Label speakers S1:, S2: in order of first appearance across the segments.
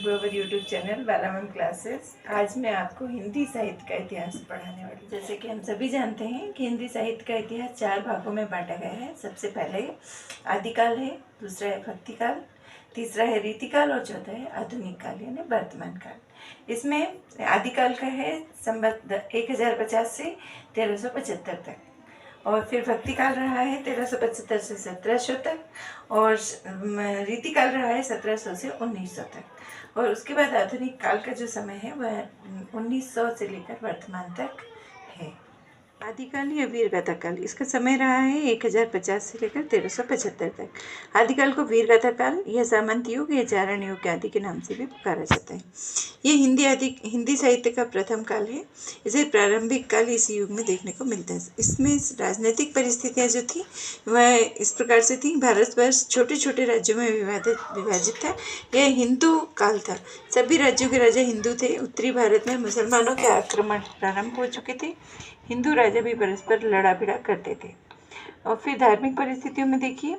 S1: To our YouTube channel Bala ma'am classes. आज मैं आपको हिंदी साहित्य का इतिहास पढ़ाने वाली। जैसे कि हम सभी जानते हैं कि हिंदी साहित्य का इतिहास 4 भागों में बांटा गया है। सबसे पहले आदिकाल है, दूसरा है भक्तिकाल, तीसरा है रीतिकाल और चौथा है आधुनिक काल यानी वर्तमान काल। इसमें आदिकाल का है संवत 1050 से 1375 तक, और फिर भक्तिकाल रहा है 1375 से 1700 तक, और रीतिकाल रहा है 1700 से 1900 तक, और उसके बाद आधुनिक काल का जो समय है वह 1900 से लेकर वर्तमान तक है। आदिकाल या वीरगाथा काल, इसका समय रहा है 1050 से लेकर 1375 तक। आदिकाल को वीरगाथा काल या सामंत युग या चारण युग आदि के नाम से भी पुकारा जाता है। ये हिंदी साहित्य का प्रथम काल है। इसे प्रारंभिक काल इस युग में देखने को मिलता है। इसमें राजनीतिक परिस्थितियाँ जो थी वह इस प्रकार से थी। भारतवर्ष छोटे छोटे राज्यों में विभाजित था। यह हिंदू काल था। सभी राज्यों के राजा हिंदू थे। उत्तरी भारत में मुसलमानों के आक्रमण प्रारंभ हो चुके थे। हिंदू राजा भी परस्पर लड़ा भिड़ा करते थे। और फिर धार्मिक परिस्थितियों में देखिए,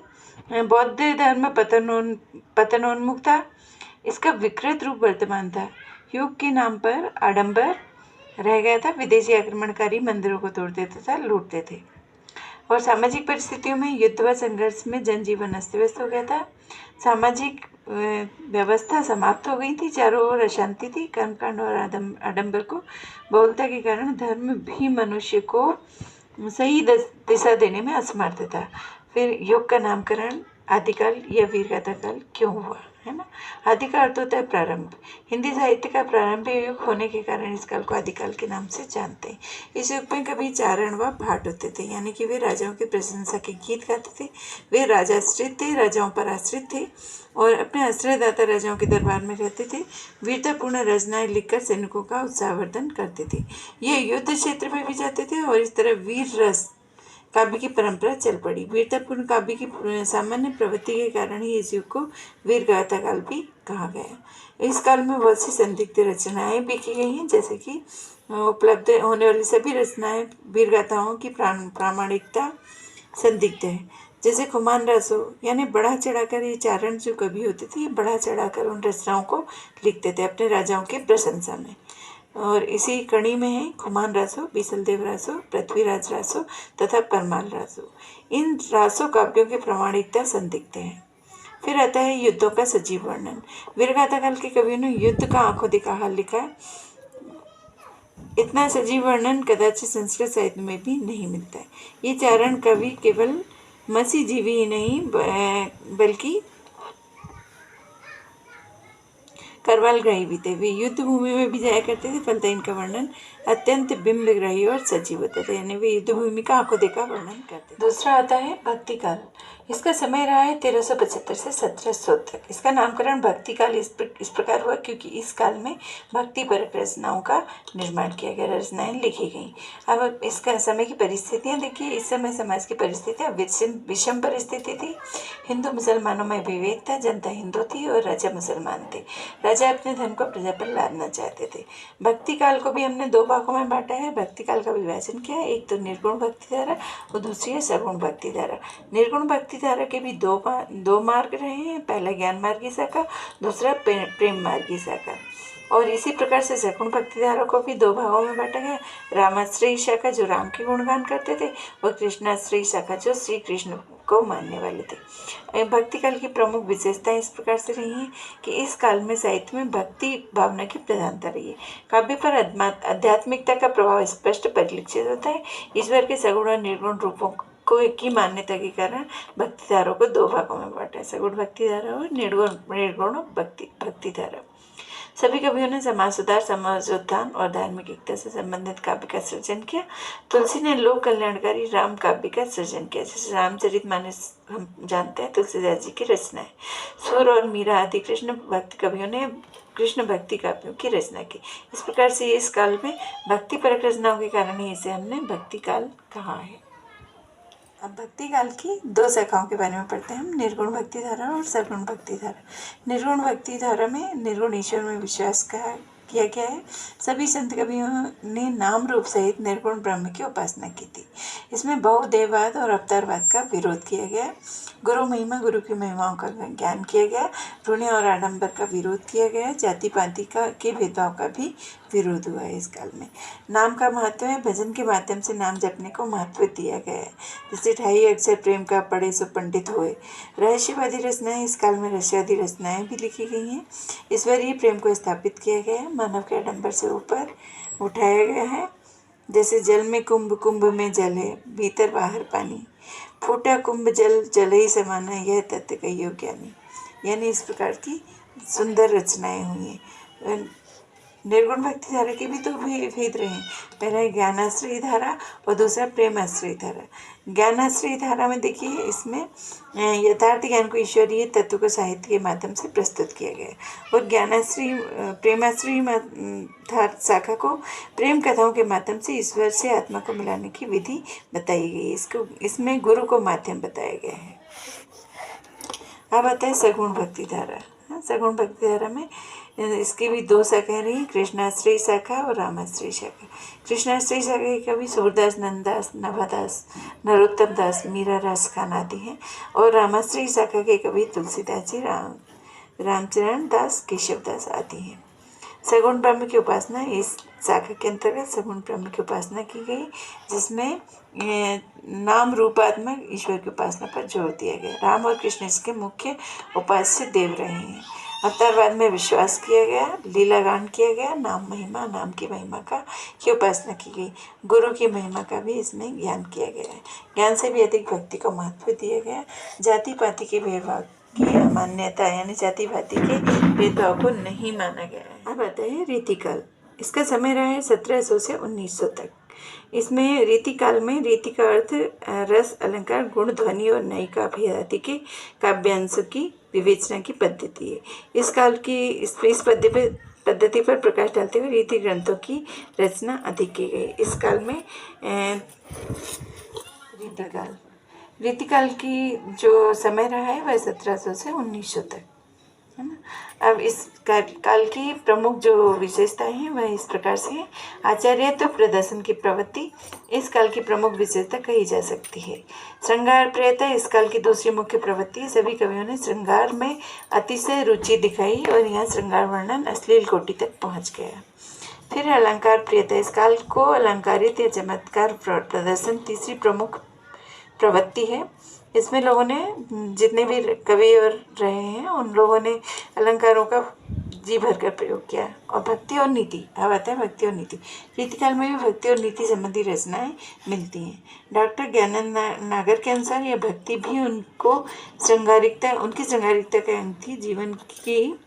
S1: बौद्ध धर्म पतनोन्मुख था। इसका विकृत रूप वर्तमान था। युग के नाम पर आडंबर रह गया था। विदेशी आक्रमणकारी मंदिरों को तोड़ते तथा लूटते थे। और सामाजिक परिस्थितियों में युद्ध व संघर्ष में जनजीवन अस्त व्यस्त हो गया था। सामाजिक व्यवस्था समाप्त हो गई थी। चारों ओर अशांति थी। कर्मकांड और आडंबर को बहुलता के कारण धर्म भी मनुष्य को सही दिशा देने में असमर्थ था। फिर युग का नामकरण आदिकाल या वीरगाथा काल क्यों हुआ, है ना। आदि का अर्थ होता है प्रारंभ। हिंदी साहित्य का प्रारंभिक युग होने के कारण इस काल को आदिकाल के नाम से जानते हैं। इस युग में कभी चारण व भाट होते थे, यानी कि वे राजाओं की प्रशंसा के गीत गाते थे। वे राजाश्रित थे, राजाओं पर आश्रित थे और अपने आश्रयदाता राजाओं के दरबार में रहते थे। वीरतापूर्ण रचनाएं लिखकर सैनिकों का उत्साहवर्धन करते थे। ये युद्ध क्षेत्र में भी जाते थे और इस तरह वीर रस काव्य की परंपरा चल पड़ी। वीरतापूर्ण काव्य की सामान्य प्रवृत्ति के कारण ही इस युग को वीरगाथा काल भी कहा गया। इस काल में बहुत सी संदिग्ध रचनाएं भी की गई हैं, जैसे कि उपलब्ध होने वाली सभी रचनाएं वीरगाथाओं की प्रामाणिकता संदिग्ध है। जैसे खुमान रासो, यानी बढ़ा चढ़ाकर ये चारण जो कवि होते थे, बढ़ा चढ़ाकर उन रचनाओं को लिखते थे अपने राजाओं की प्रशंसा में। और इसी कड़ी में है खुमान रासो, बीसलदेव रासो, पृथ्वीराज रासो तथा परमाल रासो। इन रासो काव्यों की प्रामाणिकता संदिग्ध है। फिर आता है युद्धों का सजीव वर्णन। वीरगाथा काल के कवियों ने युद्ध का आंखों देखा हाल लिखा। इतना सजीव वर्णन कदाचित संस्कृत साहित्य में भी नहीं मिलता है। ये चारण कवि केवल मसीजीवी ही नहीं बल्कि करवाल ग्राही भी थे। वे युद्ध भूमि में भी जाया करते थे, फलतः इनका वर्णन अत्यंत बिंबग्राही और सजीव होता था, यानी वे युद्ध भूमि का आंखों देखा वर्णन करते थे। दूसरा आता है भक्ति काल। इसका समय रहा है 1375 से 1700 तक। इसका नामकरण भक्ति काल इस प्रकार हुआ क्योंकि इस काल में भक्ति परक रचनाओं का निर्माण किया गया, रचनाएं लिखी गई। अब इसका समय की परिस्थितियां देखिए। इस समय समाज की परिस्थितियां विषम परिस्थिति थी। हिंदू मुसलमानों में विभेद था। जनता हिंदू थी और राजा मुसलमान थे। राजा अपने धर्म को प्रजा पर लादना चाहते थे। भक्ति काल को भी हमने 2 भागों में बांटा है। भक्ति काल का विभाजन किया है, एक तो निर्गुण भक्ति धारा और दूसरी है सगुण भक्ति धारा। निर्गुण भक्ति धारा के भी दो मार्ग रहे हैं। पहला ज्ञान मार्गी शाखा, दूसरा प्रेम मार्गी शाखा। और इसी प्रकार से सगुण भक्ति धारा को भी 2 भागों में बांटा गया। रामाश्रयी शाखा जो राम के गुणगान करते थे, और कृष्णाश्रयी शाखा जो श्री कृष्ण को मानने वाले थे। भक्ति काल की प्रमुख विशेषताएं इस प्रकार से रही हैं कि इस काल में साहित्य में भक्ति भावना की प्रधानता रही है। काव्य पर आध्यात्मिकता का प्रभाव स्पष्ट परिलक्षित होता है। ईश्वर के सगुण और निर्गुण रूपों की मान्यता के कारण भक्ति धारा को 2 भागों में बांटा है, सगुण भक्ति धारा और निर्गुण भक्ति धारा। सभी कवियों ने समाज सुधार, समाजोत्थान और धार्मिक एकता से संबंधित काव्य का सृजन किया। तुलसी ने लोक कल्याणकारी राम काव्य का सृजन किया, जैसे रामचरितमानस हम जानते हैं तुलसीदास जी की रचना है। सूर और मीरा आदि कृष्ण भक्ति कवियों ने कृष्ण भक्ति काव्यों की रचना की। इस प्रकार से इस काल में भक्ति परक रचनाओं के कारण ही इसे हमने भक्ति काल कहा है। अब भक्ति काल की 2 शाखाओं के बारे में पढ़ते हैं हम, निर्गुण भक्ति धारा और सगुण भक्ति धारा। निर्गुण भक्ति धारा में निर्गुण ईश्वर में विश्वास किया गया है। सभी संत कवियों ने नाम रूप सहित निर्गुण ब्रह्म की उपासना की थी। इसमें बहुदेववाद और अवतारवाद का विरोध किया गया। गुरु महिमा, गुरु की महिमाओं का ज्ञान किया गया। रूढ़ि और आडंबर का विरोध किया गया। जाति पाति का के भेदभाव का भी विरोध हुआ है इस काल में। नाम का महत्व है। भजन के माध्यम से नाम जपने को महत्व दिया गया है। जैसे 28 अक्षर प्रेम का पढ़े सो पंडित होए। रहस्यवादी रचनाएं, इस काल में रहस्यवादी रचनाएं भी लिखी गई हैं। ईश्वरीय प्रेम को स्थापित किया गया है। मानव के आडंबर से ऊपर उठाया गया है। जैसे जल में कुंभ, कुंभ में जल है, भीतर बाहर पानी, फूटा कुंभ जल जल ही समाना, यह तत्व कहियो ज्ञानी। यानी इस प्रकार की सुंदर रचनाएं हुई हैं। निर्गुण भक्ति धारा के भी तो भेद रहे हैं। पहला है ज्ञानाश्रयी धारा और दूसरा प्रेमाश्रयी धारा। ज्ञानाश्रयी धारा में देखिए, इसमें यथार्थ ज्ञान को ईश्वरीय तत्व को साहित्य के माध्यम से प्रस्तुत किया गया है। और प्रेमाश्रयी शाखा को प्रेम कथाओं के माध्यम से ईश्वर से आत्मा को मिलाने की विधि बताई गई है। इसमें गुरु को माध्यम बताया गया है। अब आता है सगुण भक्ति धारा। सगुण भक्ति धारा में इसकी भी 2 शाखाएं रही, कृष्णाश्रयी शाखा और रामाश्रयी शाखा। कृष्णाश्रयी शाखा के कवि सूरदास, नंददास, नभादास, नरोत्तम दास, मीरा, रास खान आदि हैं। और रामाश्रयी शाखा के कवि तुलसीदास जी, रामचरण दास, केशव दास आदि हैं। सगुण ब्रह्म की उपासना, इस शाखा के अंतर्गत सगुण ब्रह्म की उपासना की गई, जिसमें नाम रूपात्मक ईश्वर की उपासना पर जोर दिया गया। राम और कृष्ण इसके मुख्य उपास्य देव रहे हैं। अवतारवाद में विश्वास किया गया, लीलागान किया गया, नाम की महिमा की उपासना की गई। गुरु की महिमा का भी इसमें ज्ञान किया गया है। ज्ञान से भी अधिक भक्ति को महत्व दिया गया। जाति पाति के भेदभाव की अमान्यता, यानी जाति पाति के भेदभाव को नहीं माना गया है। अब आता है रीतिकाल। इसका समय रहा है 1700 से 1900 तक। इसमें रीतिकाल में, रीति का अर्थ रस, अलंकार, गुण, ध्वनि और नई काव्य आदि के काव्यांशों की विवेचना की पद्धति है। इस काल की इस पद्धति पर प्रकाश डालते हुए रीति ग्रंथों की रचना अधिक की गई। इस काल में रीतिकाल की जो समय रहा है वह 1700 से 1900 तक है ना। अब इस काल की प्रमुख जो विशेषताएं हैं वह इस प्रकार से है। आचार्यत्व प्रदर्शन की प्रवृत्ति इस काल की प्रमुख विशेषता कही जा सकती है। श्रृंगार प्रियता इस काल की दूसरी मुख्य प्रवृत्ति है। सभी कवियों ने श्रृंगार में अतिशय रुचि दिखाई और यहाँ श्रृंगार वर्णन अश्लील कोटि तक पहुँच गया। फिर अलंकार प्रियता, इस काल को अलंकारित या चमत्कार प्रदर्शन तीसरी प्रमुख प्रवृत्ति है। इसमें लोगों ने, जितने भी कवि और रहे हैं, उन लोगों ने अलंकारों का जी भरकर प्रयोग किया। और भक्ति और नीति, अब आता है भक्ति और नीति। रीतिकाल में भी भक्ति और नीति संबंधी रचनाएं मिलती हैं। डॉक्टर ज्ञानंद नागर के अनुसार यह भक्ति भी उनकी श्रृंगारिकता का अंग थी। जीवन की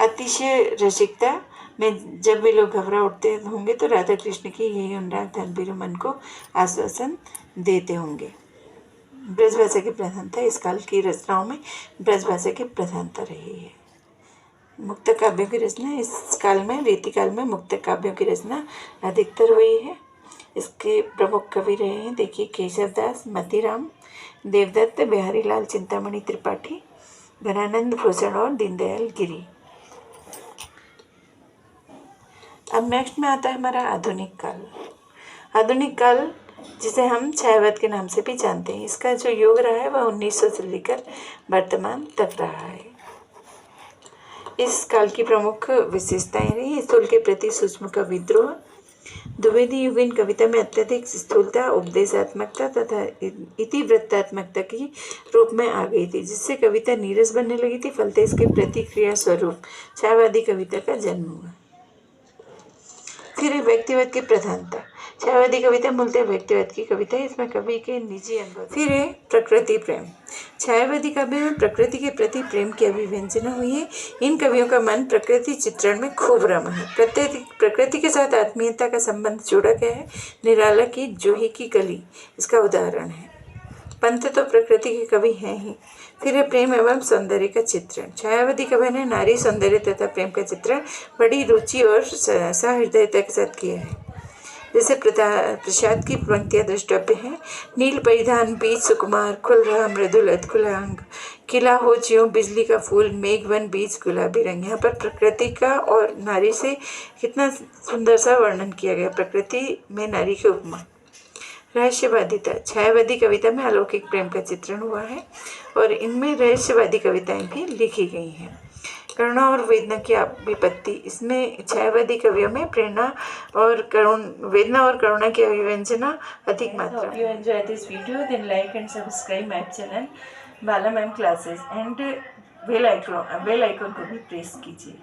S1: अतिशय रसिकता में जब वे लोग घबरा उठते होंगे तो राधा कृष्ण की यही अनुराग धनवीर मन को आश्वासन देते होंगे। ब्रजभाषा की प्रधानता, इस काल की रचनाओं में ब्रजभाषा की प्रधानता रही है। मुक्त काव्यों की रचना, इस काल में, रीतिकाल में मुक्त काव्यों की रचना अधिकतर हुई है। इसके प्रमुख कवि रहे हैं, देखिए, केशव दास, मतीराम, देवदत्त, बिहारी लाल चिंतामणि त्रिपाठी, घनानंद भूषण और दीनदयाल गिरी। अब नेक्स्ट में आता है हमारा आधुनिक काल। आधुनिक काल जिसे हम छायावाद के नाम से भी जानते हैं, इसका जो युग रहा है वह 1900 से लेकर वर्तमान तक रहा है। इस काल की प्रमुख विशेषताएं रही, स्थूल के प्रति सूक्ष्म का विद्रोह, द्विवेदी युगीन कविता में अत्यधिक स्थूलता, उपदेशात्मकता तथा इतिवृत्तात्मकता की रूप में आ गई थी, जिससे कविता नीरस बनने लगी थी। फलते इसके प्रतिक्रिया स्वरूप छायावादी कविता का जन्म हुआ। फिर व्यक्तिवाद की प्रधानता, छायावादी कविता मूलतः व्यक्तिवाद की कविता है, इसमें कवि के निजी अनुभव। फिर है प्रकृति प्रेम, छायावादी काव्य में प्रकृति के प्रति प्रेम की अभिव्यंजना हुई है। इन कवियों का मन प्रकृति चित्रण में खूब रमा है। प्रकृति के साथ आत्मीयता का संबंध जोड़ा गया है। निराला की जूही की कली इसका उदाहरण है। पंत तो प्रकृति के कवि हैं ही। फिर है प्रेम एवं सौंदर्य का चित्रण, छायावादी कवि ने नारी सौंदर्य तथा प्रेम का चित्रण बड़ी रुचि और सहृदयता के साथ किया है। जैसे प्रसाद की पंक्तियां द्रष्टव्य हैं। नील परिधान बीच सुकुमार, खुल रहा मृदुल अधकुलांग, खिला हो ज्यों बिजली का फूल, मेघवन बीच गुलाबी रंग। यहाँ पर प्रकृति का और नारी से कितना सुंदर सा वर्णन किया गया, प्रकृति में नारी की उपमा। रहस्यवादिता, छायावादी कविता में अलौकिक प्रेम का चित्रण हुआ है और इनमें रहस्यवादी कविताएं भी लिखी गई हैं। करुणा और वेदना की विपत्ति, इसमें छायावादी कवियों में प्रेरणा और वेदना और करुणा की अभिव्यंजना अधिक मात्रा में। You enjoy this video, then like and subscribe my channel Bala ma'am classes and bell icon को भी प्रेस कीजिए।